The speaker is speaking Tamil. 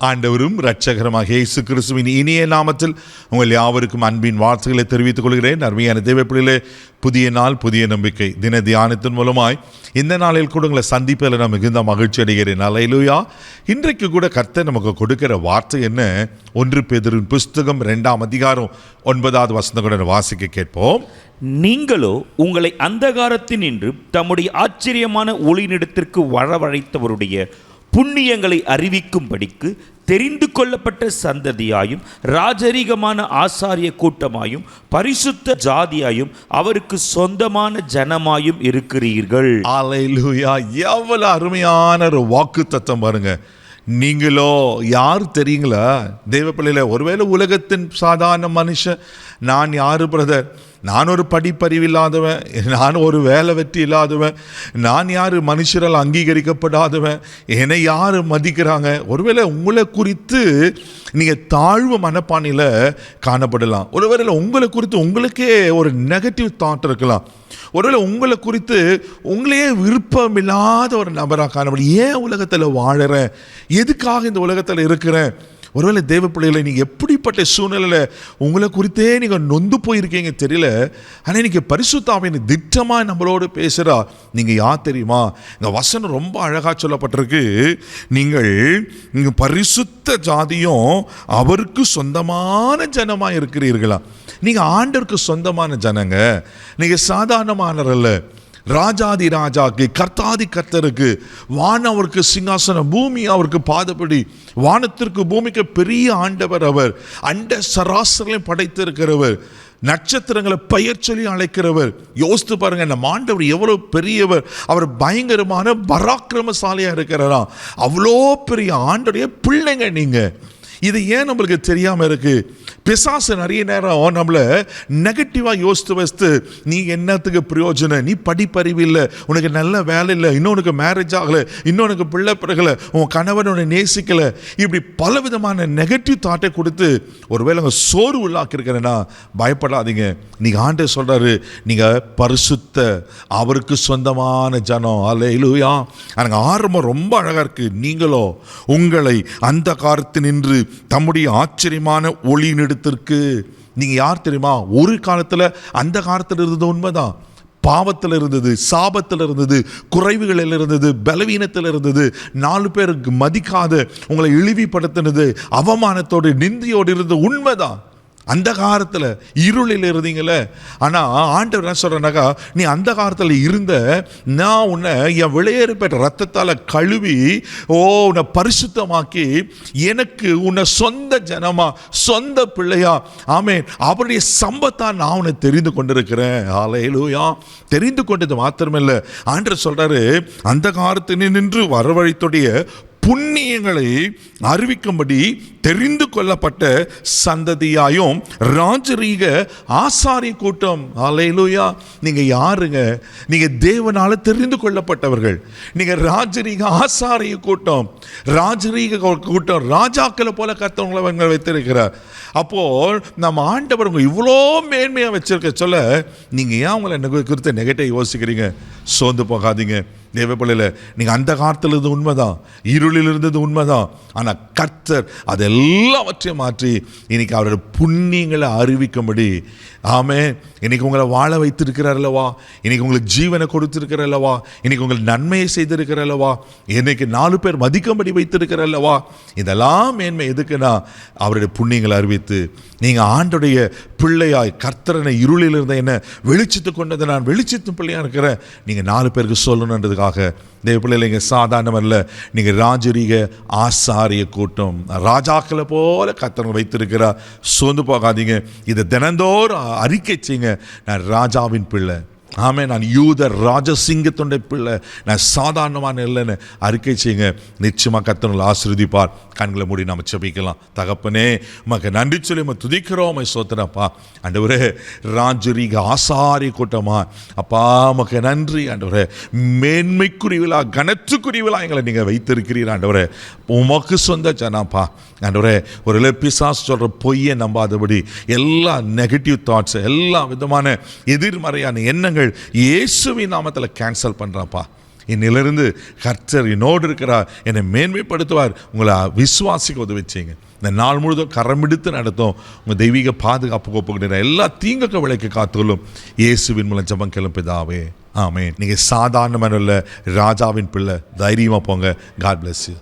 ஆண்டவரும் இரட்சகருமாக இயேசு கிறிஸ்துவின் இனிய நாமத்தில் உங்கள் யாவருக்கும் அன்பின் வாழ்த்துக்களை தெரிவித்துக் கொள்கிறேன். அருமையான தேவப்பிள்ளைகளே, புதிய நாள் புதிய நம்பிக்கை தின தியானத்தின் மூலமாய் இந்த நாளில் கூட உங்களை சந்திப்பதில் நான் மிகுந்த மகிழ்ச்சி அடைகிறேன். அல்லேலூயா. இன்றைக்கு கூட கர்த்தர் நமக்கு கொடுக்கிற வார்த்தை என்ன? 1 பேதுருவின் புஸ்தகம் 2ஆம் அதிகாரம் 9வது வசனத்துடன் வாசிக்க கேட்போம். நீங்களோ உங்களை அந்தகாரத்தினின்று தம்முடைய ஆச்சரியமான ஒளியினிடத்திற்கு வரவழைத்தவருடைய புண்ணியங்களை அறிவிக்கும்படிக்கு தெரிந்து கொள்ளப்பட்ட சந்ததியாயும் ராஜரீகமான ஆசாரிய கூட்டமாயும் பரிசுத்த ஜாதியாயும் அவருக்கு சொந்தமான ஜனமாயும் இருக்கிறீர்கள். அல்லேலூயா. எவ்வளவு அருமையான ஒரு வாக்கு தத்தம் பாருங்க. நீங்களோ யார் தெரியுங்களா? தேவ பிள்ளையில ஒருவேளை உலகத்தின் சாதாரண மனுஷன், நான் யாரு பிரதர், நான் ஒரு படிப்பறிவில்லாதவன், நான் ஒரு வேலை வெற்றி இல்லாதவன், நான் யார் மனுஷரால் அங்கீகரிக்கப்படாதவன், என்னை யார் மதிக்கிறாங்க? ஒருவேளை உங்களை குறித்து நீங்கள் தாழ்வு மனப்பானையில் காணப்படலாம். ஒருவேளை உங்களை குறித்து உங்களுக்கே ஒரு நெகட்டிவ் தாட் இருக்கலாம். ஒருவேளை உங்களை குறித்து உங்களையே விருப்பமில்லாத ஒரு நபராக காணப்படும். ஏன் உலகத்தில் வாழறேன், எதுக்காக இந்த உலகத்தில் இருக்கிறேன்? ஒருவேளை தேவ பிள்ளைகளை நீங்கள் எப்படிப்பட்ட சூழ்நிலையில் உங்களை குறித்தே நீங்கள் நொந்து போயிருக்கீங்க தெரியல. ஆனால் இன்றைக்கி பரிசுத்த ஆவியின் திட்டமாக நம்மளோடு பேசுகிறா. நீங்கள் யார் தெரியுமா? இந்த வசனம் ரொம்ப அழகாக சொல்லப்பட்டிருக்கு. நீங்கள் பரிசுத்த ஜாதியும் அவருக்கு சொந்தமான ஜனமாக இருக்கிறீர்களா? நீங்கள் ஆண்டவருக்கு சொந்தமான ஜனங்க. நீங்கள் சாதாரணமானவரல்ல. ராஜாதி ராஜாக்கு, கர்த்தாதி கர்த்தருக்கு. வானம் அவருக்கு சிங்காசனம், பூமி அவருக்கு பாதப்படி. வானத்திற்கு பூமிக்கு பெரிய ஆண்டவர் அவர். அண்ட சராசரங்களையும் படைத்திருக்கிறவர், நட்சத்திரங்களை பெயர் சொல்லி அழைக்கிறவர். யோசித்து பாருங்க, நம்ம ஆண்டவர் எவ்வளவு பெரியவர். அவர் பயங்கரமான பராக்கிரமசாலியாக இருக்கிறாராம். அவ்வளோ பெரிய ஆண்டவருடைய பிள்ளைங்க நீங்க. இது ஏன் நம்மளுக்கு தெரியாமல் இருக்கு? பிசாசு நிறைய நேரம் நம்மளை நெகட்டிவாக யோசித்து வச்சு, நீ என்னத்துக்கு பிரயோஜனம், நீ படிப்பறிவு இல்லை, உனக்கு நல்ல வேலை இல்லை, இன்னொன்னுக்கு மேரேஜ் ஆகலை, இன்னொன்னுக்கு பிள்ளை பிறகலை, உன் கணவன் உன்னை நேசிக்கலை, இப்படி பல விதமான நெகட்டிவ் தாட்டை கொடுத்து ஒருவேளை அவங்க சோறு உள்ளாக்கிருக்கிறேன்னா பயப்படாதீங்க. நீங்கள் ஆண்டவர் சொல்கிறாரு, நீங்கள் பரிசுத்த அவருக்கு சொந்தமான ஜனம். அல்லேலூயா. எனக்கு ஆரம்பம் ரொம்ப அழகாக இருக்குது. நீங்களோ உங்களை அந்த காலத்தில் நின்று தம்முடைய ஆச்சரியமான ஒளியினிடத்திற்கு. நீங்கள் யார் தெரியுமா? ஒரு காலத்தில் அந்த காலத்தில் இருந்தது உண்மைதான். பாவத்தில் இருந்தது, சாபத்தில் இருந்தது, குறைவுகளில் இருந்தது, பலவீனத்தில் இருந்தது, 4 பேருக்கு மதிக்காத உங்களை இழிவுபடுத்தினது, அவமானத்தோடு நிந்தியோடு இருந்தது உண்மைதான். அந்த காலத்தில் இருளில் இருந்தீங்களே. ஆனால் ஆண்டவர் என்ன சொல்கிறேன்னாக்கா, நீ அந்த காலத்தில் இருந்த, நான் உன்னை என் விளையேறப்பட்ட ரத்தத்தால் கழுவி உன்னை பரிசுத்தமாக்கி எனக்கு உன்னை சொந்த ஜனமா, சொந்த பிள்ளையா, ஆமென், அவருடைய சம்பத்தான் நான் உன்னை தெரிந்து கொண்டிருக்கிறேன். அல்லேலூயா. தெரிந்து கொண்டது மாத்திரமில்லை, ஆண்டவர் சொல்கிறாரு, அந்த காலத்தில் நின்று வரவழைத்துடைய புண்ணியங்களை அறிவிக்கும்படி தெரிந்து கொள்ளப்பட்ட சந்ததியாயும் ராஜரீக ஆசாரிய கூட்டம். அல்லேலூயா. நீங்க யாருங்க? நீங்க தேவனால தெரிந்து கொள்ளப்பட்டவர்கள். நீங்க ராஜரீக ஆசாரிய கூட்டம். ராஜரீக கூட்டம், ராஜாக்களை போல கர்த்தர் வைத்திருக்கிறார். அப்போ நம்ம ஆண்டவர் உங்க இவ்வளோ மேன்மையா வச்சிருக்க சொல்ல, நீங்க ஏன் உங்களை குறித்த நெகட்டிவ் யோசிக்கிறீங்க? சோர்ந்து போகாதீங்க. தேவ பிள்ளையில, நீங்கள் அந்த காலத்தில் இருந்தது உண்மைதான், இருளில் இருந்தது உண்மைதான். ஆனால் கர்த்தர் அதெல்லாவற்றையும் மாற்றி இன்னைக்கு அவருடைய புண்ணியங்களை அறிவிக்கும்படி, ஆமென், இன்னைக்கு உங்களை வாழ வைத்திருக்கிறார் அல்லவா, இன்னைக்கு உங்களுக்கு ஜீவனை கொடுத்திருக்கிறார் அல்லவா, இன்னைக்கு உங்களுக்கு நன்மையை செய்திருக்கிறார் அல்லவா, இன்னைக்கு 4 பேர் மதிக்கும்படி வைத்திருக்கிறார் அல்லவா. இதெல்லாம் மேன்மை எதுக்குன்னா, அவருடைய புண்ணியங்களை அறிவித்து நீங்கள் ஆண்டுடைய பிள்ளையாய், கர்த்தரனை இருளில் இருந்த என்ன வெளிச்சத்து கொண்டது, நான் வெளிச்சத்து பிள்ளையாக இருக்கிறேன், நீங்கள் 4 பேருக்கு சொல்லணுன்றதுக்காக தேவ பிள்ளைகள். நீங்கள் சாதாரணம் அல்ல, நீங்கள் ராஜரீக ஆசாரிய கூட்டம், ராஜாக்களை போல கர்த்தர் வைத்திருக்கிறார். சோர்ந்து போகாதீங்க. இதை தினந்தோறும் அறிக்கை செய்யுங்க. நான் ராஜாவின் பிள்ளை, ஆமே, நான் யூத ராஜசிங்கத்துடைய பிள்ளை, நான் சாதாரணமான இல்லைன்னு அறிக்கை செய்யுங்க. நிச்சயமாக கர்த்தர் ஆசீர்வதிப்பார். கண்களை மூடி நாம் ஜெபிக்கலாம். தகப்பனே, உமக்கு நன்றி சொல்லி உம்மை துதிக்கிறோம், உம்மை ஸ்தோத்திரப்பா. ஆண்டவரே, ராஜரீக ஆசாரிய கூட்டமா அப்பா, உமக்கு நன்றி ஆண்டவரே. மேன்மைக்குரியவிழா, கனத்துக்குரியவிழா எங்களை நீங்கள் வைத்திருக்கிறீர் ஆண்டவரே. உமக்கு சொந்த ஜனப்பா ஆண்டவரே. ஒரு பிசாசு சொல்கிற பொய்யை நம்பாதபடி எல்லா நெகட்டிவ் தாட்ஸ், எல்லா விதமான எதிர்மறையான எண்ணங்கள் இயேசுவின் நாமத்தில் கேன்சல் பண்ணுறாப்பா. இன்னிலிருந்து கர்த்தர் என்னோடு இருக்கிறார், என்னை மேன்மைப்படுத்துவார். உங்களை விசுவாசிக்க உதவி செய்யுங்க. இந்த நாள் முழுதும் கரமிடித்து நடத்தும் உங்கள் தெய்வீக பாதுகாப்பு கோப்புகிற எல்லா தீங்குக்கு விலைக்கு காத்துக்கொள்ளும் இயேசுவின் மூலம் ஜெபம் கேளும் பிதாவே, ஆமென். நீங்கள் சாதாரணமான ராஜாவின் பிள்ளை. தைரியமாக போங்க. God bless you.